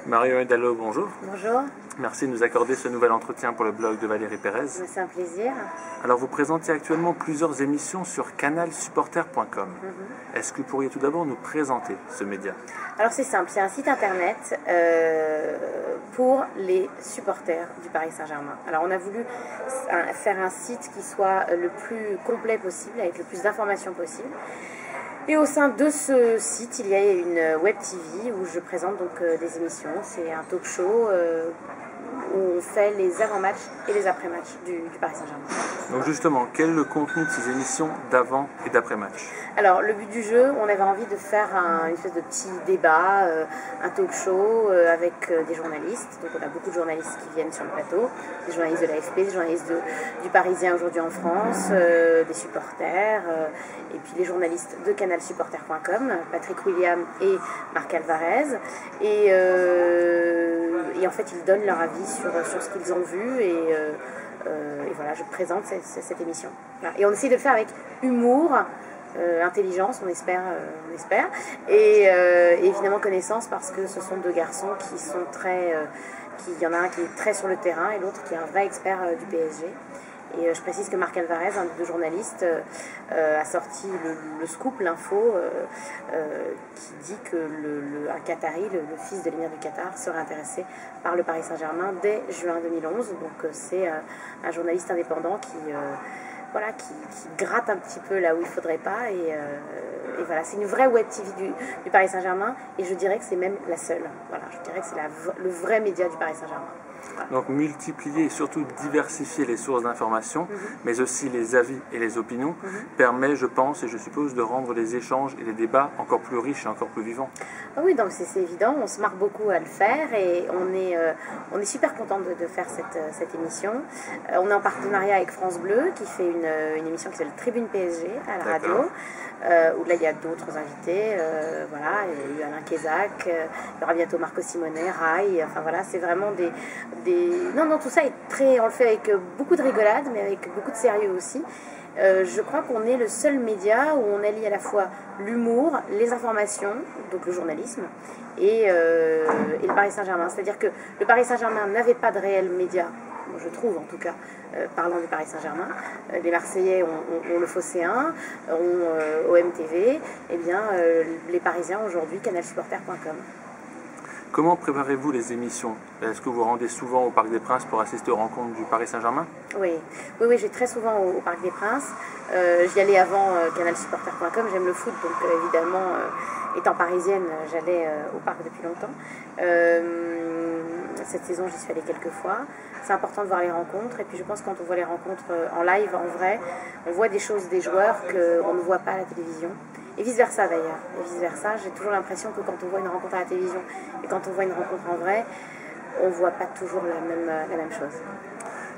Mario Dallo, bonjour. Bonjour. Merci de nous accorder ce nouvel entretien pour le blog de Valérie Pérez. C'est un plaisir. Alors, vous présentez actuellement plusieurs émissions sur canalsupporter.com. Est-ce que vous pourriez tout d'abord nous présenter ce média? Alors c'est simple, c'est un site internet pour les supporters du Paris Saint-Germain. Alors on a voulu faire un site qui soit le plus complet possible, avec le plus d'informations possible. Et au sein de ce site, il y a une web TV où je présente donc des émissions. C'est un talk show où on fait les avant-matchs et les après-matchs du Paris Saint-Germain. Donc justement, quel est le contenu de ces émissions d'avant et d'après-match? Alors le but du jeu, on avait envie de faire une espèce de petit débat, un talk show avec des journalistes. Donc on a beaucoup de journalistes qui viennent sur le plateau, des journalistes de l'AFP, des journalistes du Parisien aujourd'hui en France, des supporters, et puis les journalistes de canalsupporter.com, Patrick William et Marc Alvarez. Et en fait, ils donnent leur avis sur ce qu'ils ont vu et voilà, je présente cette émission. Voilà. Et on essaie de le faire avec humour, intelligence, on espère, et évidemment connaissance, parce que ce sont deux garçons qui sont très... il y en a un qui est très sur le terrain et l'autre qui est un vrai expert du PSG. Et je précise que Marc Alvarez, un des deux journalistes, a sorti le scoop, l'info, qui dit que un Qatari, le fils de l'émir du Qatar, serait intéressé par le Paris Saint-Germain dès juin 2011. Donc c'est un journaliste indépendant qui gratte un petit peu là où il ne faudrait pas. Et voilà, c'est une vraie web TV du Paris Saint-Germain, et je dirais que c'est même la seule. Voilà, je dirais que c'est le vrai média du Paris Saint-Germain. Voilà. Donc multiplier et surtout diversifier les sources d'information, mais aussi les avis et les opinions, permet, je pense et je suppose, de rendre les échanges et les débats encore plus riches et encore plus vivants. Ah oui, donc c'est évident, on se marre beaucoup à le faire, et on est super content de faire cette émission. On est en partenariat avec France Bleu, qui fait une émission qui s'appelle Tribune PSG à la radio, où là il y a d'autres invités, voilà, il y a eu Alain Kézac, il y aura bientôt Marco Simonet, Rai, enfin voilà, c'est vraiment Non, tout ça est on le fait avec beaucoup de rigolade, mais avec beaucoup de sérieux aussi. Je crois qu'on est le seul média où on allie à la fois l'humour, les informations, donc le journalisme, et le Paris Saint-Germain. C'est-à-dire que le Paris Saint-Germain n'avait pas de réel média, je trouve en tout cas, parlant du Paris Saint-Germain. Les Marseillais ont le Phocéen, ont OMTV, et bien les Parisiens aujourd'hui, canalsupporter.com. Comment préparez-vous les émissions? Est-ce que vous rendez souvent au Parc des Princes pour assister aux rencontres du Paris Saint-Germain? Oui, je vais très souvent au Parc des Princes. J'y allais avant canalsupporter.com, j'aime le foot, donc évidemment, étant parisienne, j'allais au parc depuis longtemps. Cette saison, j'y suis allée quelques fois. C'est important de voir les rencontres, et puis je pense que quand on voit les rencontres en live, en vrai, on voit des choses des joueurs qu'on ne voit pas à la télévision. Et vice-versa d'ailleurs. Et vice-versa, j'ai toujours l'impression que quand on voit une rencontre à la télévision et quand on voit une rencontre en vrai, on ne voit pas toujours la même chose.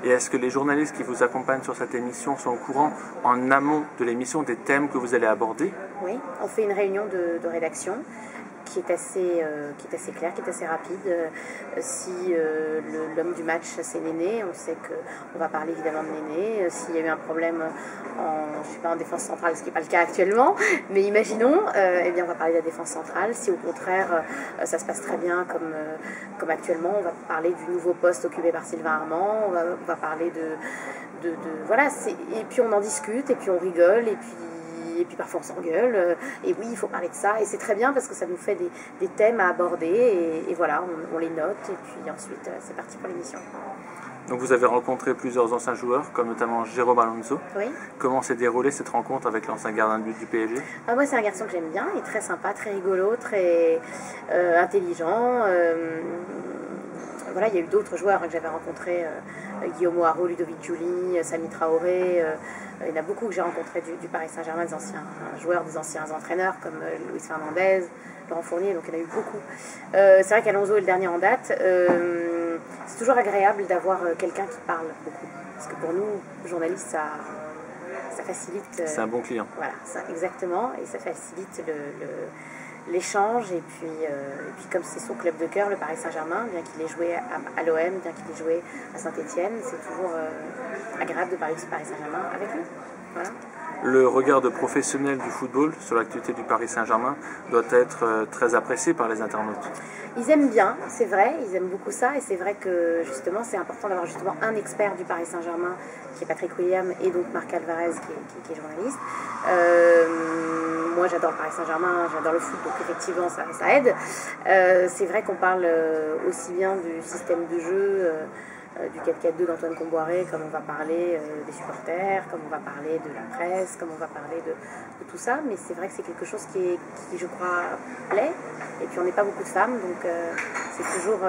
Et est-ce que les journalistes qui vous accompagnent sur cette émission sont au courant en amont de l'émission des thèmes que vous allez aborder? Oui, on fait une réunion de rédaction qui est assez claire, qui est assez rapide. Si l'homme du match, c'est Néné, on sait qu'on va parler évidemment de Néné. S'il y a eu un problème en défense centrale, ce qui n'est pas le cas actuellement, mais imaginons, eh bien on va parler de la défense centrale. Si au contraire ça se passe très bien comme actuellement, on va parler du nouveau poste occupé par Sylvain Armand, on va parler voilà, et puis on en discute, et puis on rigole, et puis parfois on s'engueule, et oui, il faut parler de ça, et c'est très bien parce que ça nous fait des thèmes à aborder, et voilà, on les note, et puis ensuite c'est parti pour l'émission. Donc vous avez rencontré plusieurs anciens joueurs, comme notamment Jérôme Alonso. Oui. Comment s'est déroulée cette rencontre avec l'ancien gardien de but du PSG? Moi, c'est un garçon que j'aime bien, il est très sympa, très rigolo, très intelligent. Voilà, il y a eu d'autres joueurs que j'avais rencontrés, Guillaume Haro, Ludovic Giuli, Sami Traoré. Il y en a beaucoup que j'ai rencontrés du Paris Saint-Germain, des anciens joueurs, des anciens entraîneurs comme Luis Fernandez, Laurent Fournier, donc il y en a eu beaucoup. C'est vrai qu'Alonso est le dernier en date. C'est toujours agréable d'avoir quelqu'un qui parle beaucoup. Parce que pour nous, journalistes, ça facilite... c'est un bon client. Voilà, exactement. Et ça facilite l'échange. Et puis comme c'est son club de cœur, le Paris Saint-Germain, bien qu'il ait joué à l'OM, bien qu'il ait joué à Saint-Etienne, c'est toujours agréable de parler du Paris Saint-Germain avec lui. Voilà. Le regard de professionnel du football sur l'actualité du Paris Saint-Germain doit être très apprécié par les internautes. Ils aiment bien, c'est vrai, ils aiment beaucoup ça, et c'est vrai que justement c'est important d'avoir justement un expert du Paris Saint-Germain qui est Patrick William et donc Marc Alvarez qui est journaliste. Moi j'adore le Paris Saint-Germain, j'adore le foot, donc effectivement ça aide. C'est vrai qu'on parle aussi bien du système de jeu, du 4-4-2 d'Antoine Comboiré, comme on va parler des supporters, comme on va parler de la presse, comme on va parler de tout ça, mais c'est vrai que c'est quelque chose qui je crois, plaît, et puis on n'est pas beaucoup de femmes, donc c'est toujours...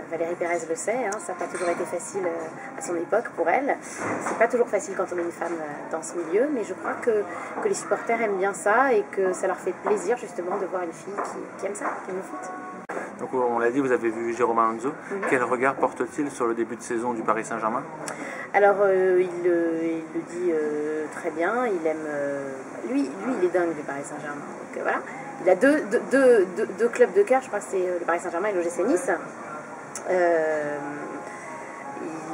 Valérie Pérez le sait, hein, ça n'a pas toujours été facile à son époque pour elle. C'est pas toujours facile quand on est une femme dans ce milieu, mais je crois que les supporters aiment bien ça et que ça leur fait plaisir justement de voir une fille qui aime ça, qui aime le foot. Donc on l'a dit, vous avez vu Jérôme Alonso. Quel regard porte-t-il sur le début de saison du Paris Saint-Germain? Alors il le dit très bien, il aime... lui il est dingue du Paris Saint-Germain. Donc voilà, il a deux clubs de cœur, je crois que c'est le Paris Saint-Germain et l'OGC Nice.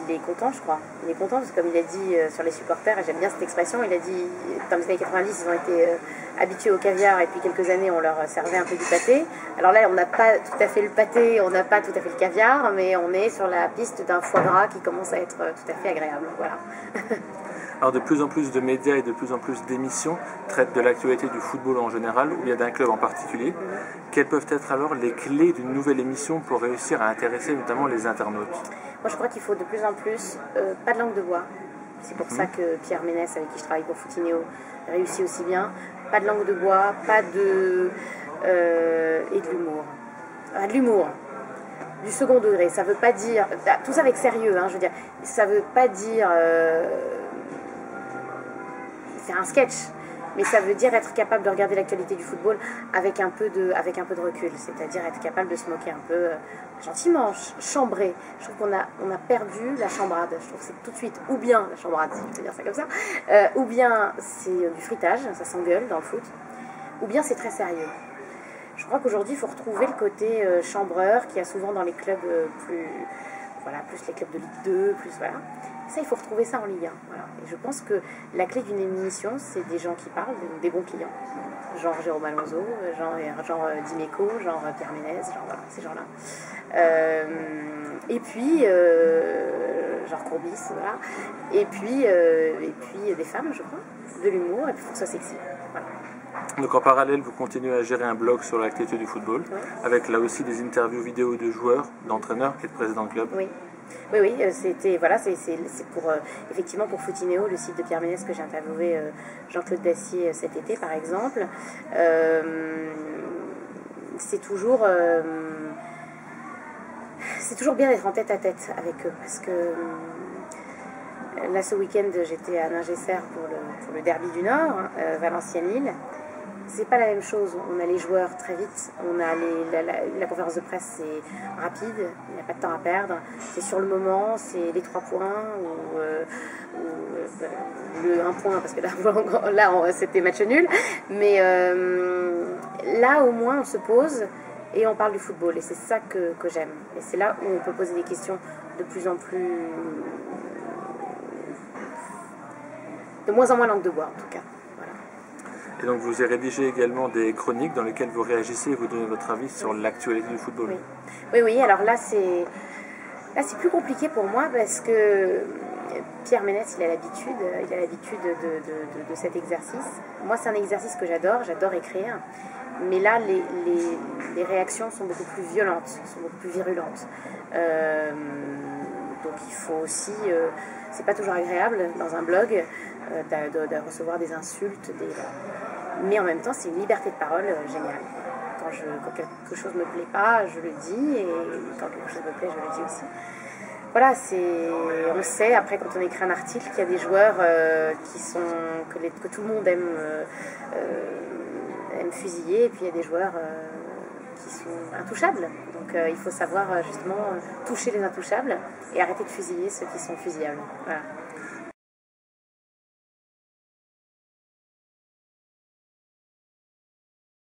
Il est content, je crois. Il est content parce que comme il a dit sur les supporters, et j'aime bien cette expression, il a dit dans les années 90, ils ont été habitués au caviar et puis quelques années on leur servait un peu du pâté. Alors là, on n'a pas tout à fait le pâté, on n'a pas tout à fait le caviar, mais on est sur la piste d'un foie gras qui commence à être tout à fait agréable. Voilà. Alors de plus en plus de médias et de plus en plus d'émissions traitent de l'actualité du football en général ou bien d'un club en particulier. Quelles peuvent être alors les clés d'une nouvelle émission pour réussir à intéresser notamment les internautes? Moi je crois qu'il faut de plus en plus pas de langue de bois. C'est pour ça que Pierre Ménès, avec qui je travaille pour Footineo, réussit aussi bien. Pas de langue de bois, pas de... et de l'humour. Ah, de l'humour. Du second degré. Ça veut pas dire... Tout ça avec sérieux, hein, je veux dire. Ça veut pas dire... faire un sketch, mais ça veut dire être capable de regarder l'actualité du football avec un peu de recul, c'est-à-dire être capable de se moquer un peu gentiment, chambrer. Je trouve qu'on a perdu la chambrade. Je trouve que c'est tout de suite ou bien la chambrade, si je peux dire ça comme ça, ou bien c'est du fritage, ça s'engueule dans le foot, ou bien c'est très sérieux. Je crois qu'aujourd'hui il faut retrouver le côté chambreur qu'il y a souvent dans les clubs plus les clubs de Ligue 2, plus voilà. Ça, il faut retrouver ça en Ligue 1. Voilà. Et je pense que la clé d'une émission, c'est des gens qui parlent, des bons clients. Genre Jérôme Alonso, genre Dimeco, genre Pierre Ménès, genre voilà, ces gens-là. Et puis, genre Courbis, voilà. Et puis des femmes, je crois, de l'humour, et puis il faut que ce soit sexy. Voilà. Donc en parallèle, vous continuez à gérer un blog sur l'actualité du football, avec là aussi des interviews vidéo de joueurs, d'entraîneurs et de présidents de club. Oui. Oui, c'était voilà, c'est pour effectivement pour Footineo, le site de Pierre Ménès que j'ai interviewé Jean-Claude Dacier cet été par exemple. C'est toujours bien d'être en tête à tête avec eux parce que là ce week-end j'étais à Ningesser pour le derby du Nord, Valenciennes-Lille. C'est pas la même chose, on a les joueurs très vite, on a la conférence de presse c'est rapide, il n'y a pas de temps à perdre, c'est sur le moment, c'est les 3 points ou le 1 point parce que là c'était match nul, mais là au moins on se pose et on parle du football et c'est ça que j'aime et c'est là où on peut poser des questions de plus en plus, de moins en moins langue de bois en tout cas. Et donc vous avez rédigé également des chroniques dans lesquelles vous réagissez et vous donnez votre avis sur l'actualité du football. Oui, alors là c'est plus compliqué pour moi parce que Pierre Ménès il a l'habitude de cet exercice. Moi c'est un exercice que j'adore écrire, mais là les réactions sont beaucoup plus violentes, sont beaucoup plus virulentes. Donc il faut aussi, c'est pas toujours agréable dans un blog de recevoir des insultes, mais en même temps c'est une liberté de parole géniale. Quand quelque chose me plaît pas, je le dis, et quand quelque chose me plaît, je le dis aussi. Voilà, on sait après quand on écrit un article qu'il y a des joueurs que tout le monde aime fusiller, et puis il y a des joueurs qui sont intouchables. Donc il faut savoir justement toucher les intouchables et arrêter de fusiller ceux qui sont fusillables. Voilà.